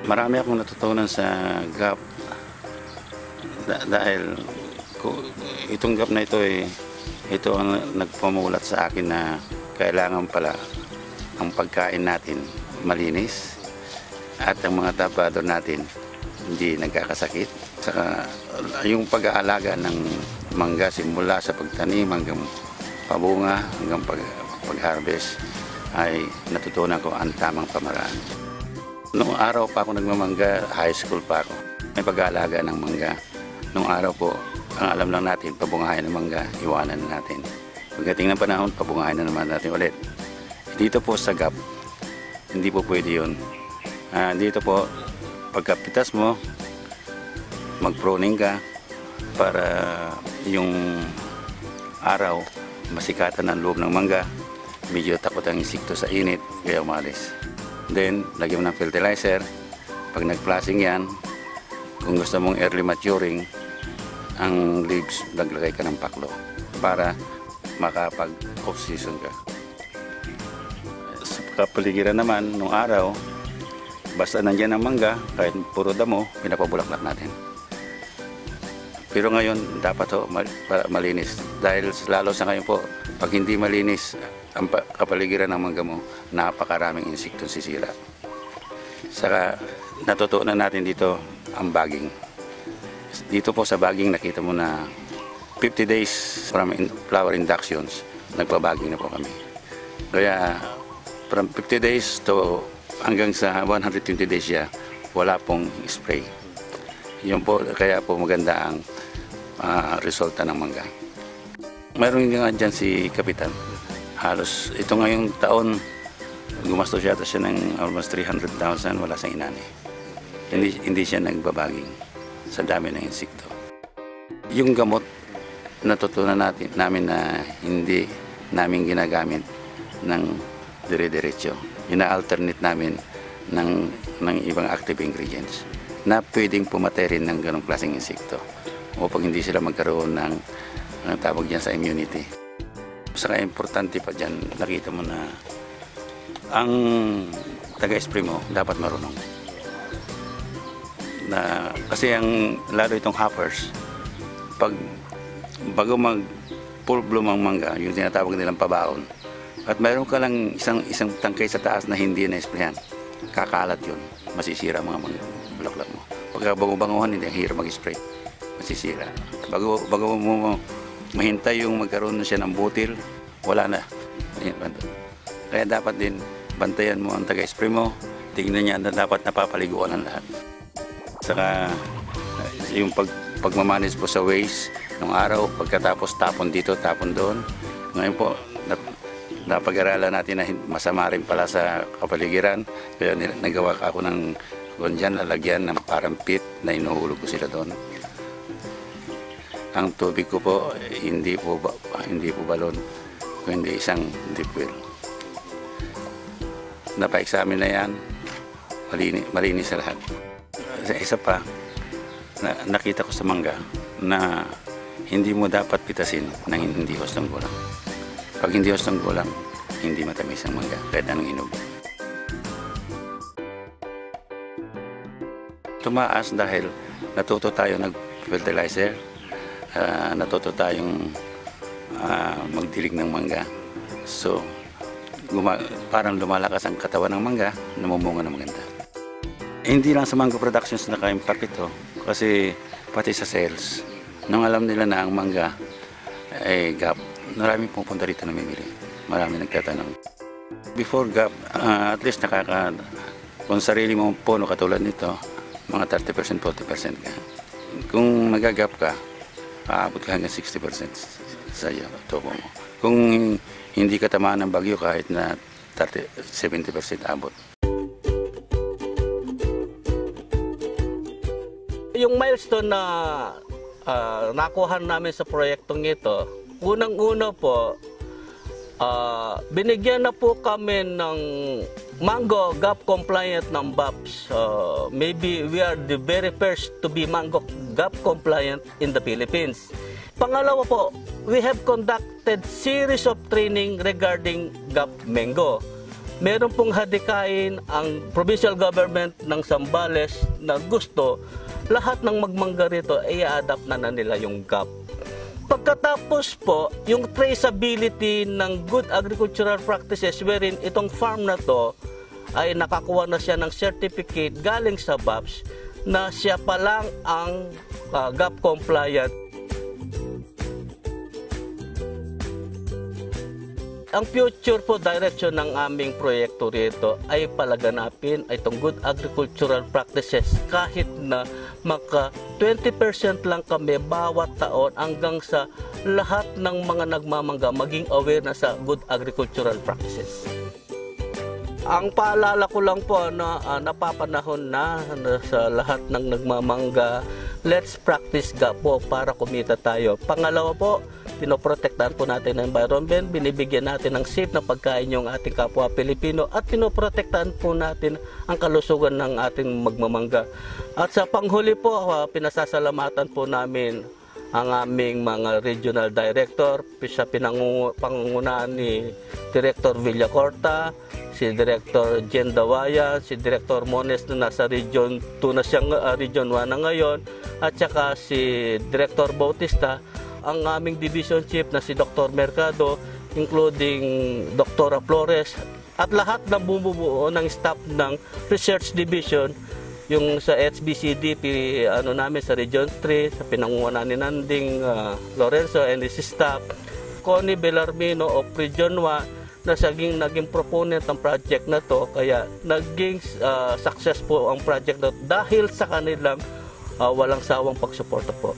Marami akong natutunan sa GAP dahil itong GAP na ito ang nagpamulat sa akin na kailangan pala ang pagkain natin malinis at ang mga trabahador natin hindi nagkakasakit. Saka yung pag-aalaga ng mangga simula sa pagtanim hanggang pabunga hanggang pag-harvest ay natutunan ko ang tamang pamaraan. Noong araw pa ako nagmamangga, high school pa ako. May pag-aalaga ng mangga. Noong araw po, ang alam lang natin, pabungahin ng mangga, iwanan na natin. Pagdating ng panahon, pabungahin na naman natin ulit. Dito po sa GAP, hindi po pwede yun. Dito po, pagkapitas mo, mag-pruning ka para yung araw, masikatan ng loob ng mangga. Medyo takot ang insekto sa init, kaya umalis. Then, lagyan mo ng fertilizer. Pag nag-flashing yan, kung gusto mong early maturing, ang leaves, naglagay ka ng paklo para makapag-off-season ka. Sa kapaligiran naman, nung araw, basta nandyan ang mangga, kahit puro damo, pinapabulaklak natin. Pero ngayon, dapat malinis. Dahil lalo sa ngayon po, pag hindi malinis ang kapaligiran ng mangga mo, napakaraming insektong sisira. Saka natutunan natin dito ang bagging. Dito po sa bagging nakita mo na 50 days from flower inductions, nagpa-bagging na po kami. Kaya from 50 days to hanggang sa 120 days siya, wala pong spray. Yun po, kaya po maganda ang resulta ng mangga. Mayroon nga dyan si Kapitan. Halos ito ngayong taon, gumastos yata siya ng almost 300,000, wala sa inani. Hindi siya nagbabaging sa dami ng insekto. Yung gamot, natutunan namin na hindi namin ginagamit ng dire-diretso. Ina-alternate namin ng ibang active ingredients na pwedeng pumatay rin ng ganong klaseng insekto upang hindi sila magkaroon ng tawag dyan sa immunity. Saka importante pa dyan, nakita mo na ang taga-spray mo dapat marunong. Kasi lalo itong hoppers, bago mag full bloom ang mangga, yung tinatawag nilang pabaon, at mayroon ka lang isang tangkay sa taas na hindi na-sprayan, kakalat yun, masisira mga bulaklak mo. Pagka bango-banguhan, hindi hirap mag-spray, masisira. Bago mo mahintay yung magkaroon na siya ng butil, wala na. Kaya dapat din bantayan mo ang taga-spray mo, tingnan niya na dapat napapaliguan ang lahat. Saka yung pagmamanis po sa waste ng araw, pagkatapos tapon dito, tapon doon. Ngayon po, napag-aralan natin na masama rin pala sa kapaligiran. Kaya nagawa ako ng dyan, lalagyan ng parang pit na inuhulog ko sila doon. Ang tubig ko po, hindi po balon, kundi isang deep well. Napa-examine na yan, malinis sa lahat. Isa pa, nakita ko sa mangga na hindi mo dapat pitasin ng hindi hustong gulang. Pag hindi hustong gulang, hindi matamis ang mangga, kahit anong inog. Tumaas dahil natuto tayo nag-fertilizer, natuto tayong magdilig ng mangga. So, parang lumalakas ang katawan ng mangga, namumunga na maganda. Hindi lang sa Mango Productions naka-impact ito, kasi pati sa sales. Nung alam nila na ang mangga ay GAP, maraming pupunta rito na namimili. Marami nagtatanong. Before GAP, at least kung sarili mong puno katulad nito, mga 30%, 40% ka. Kung nag-GAP ka, aabot ka hanggang 60% sa tubo mo. Kung hindi ka tamaan ng bagyo, kahit na 70% abot. Yung milestone na nakuha namin sa proyektong ito, unang-una po, binigyan na po kami ng Mango GAP compliant ng BAPS. Maybe we are the very first to be Mango GAP compliant in the Philippines. Pangalawa po, we have conducted series of training regarding GAP Mengo. Meron pong hadikain ang provincial government ng Zambales na gusto lahat ng magmangga rito ay i-adapt na nila yung GAP. Pagkatapos po, yung traceability ng good agricultural practices wherein itong farm na to ay nakakuha na siya ng certificate galing sa BAPS na siya pa lang ang GAP compliant. Ang future po direction ng aming proyekto rito ay palaganapin itong good agricultural practices kahit na maka 20% lang kami bawat taon hanggang sa lahat ng mga nagmamangga maging aware na sa good agricultural practices. Ang paalala ko lang po na napapanahon na sa lahat ng nagmamangga, let's practice GAP po para kumita tayo. Pangalawa po, pinoprotektahan po natin ang environment, binibigyan natin ng safe na pagkain yung ating kapwa Pilipino at pinoprotektahan po natin ang kalusugan ng ating magmamangga. At sa panghuli po, pinasasalamatan po namin ang aming mga regional director, sa pangungunahan ni Director Villacorta, si Director Jen Dawaya, si Director Mones na nasa Region 2 na siyang Region 1 na ngayon, at saka si Director Bautista, ang aming division chief na si Dr. Mercado, including Dr. Flores, at lahat na bumubuo ng staff ng Research Division, yung sa HBCDP namin sa Region 3, sa pinangungunahan ni Nanding Lorenzo and his staff, Connie Bellarmino of Region 1, na naging proponent ng project na to, kaya naging successful ang project na to dahil sa kanilang walang sawang pagsuporta po.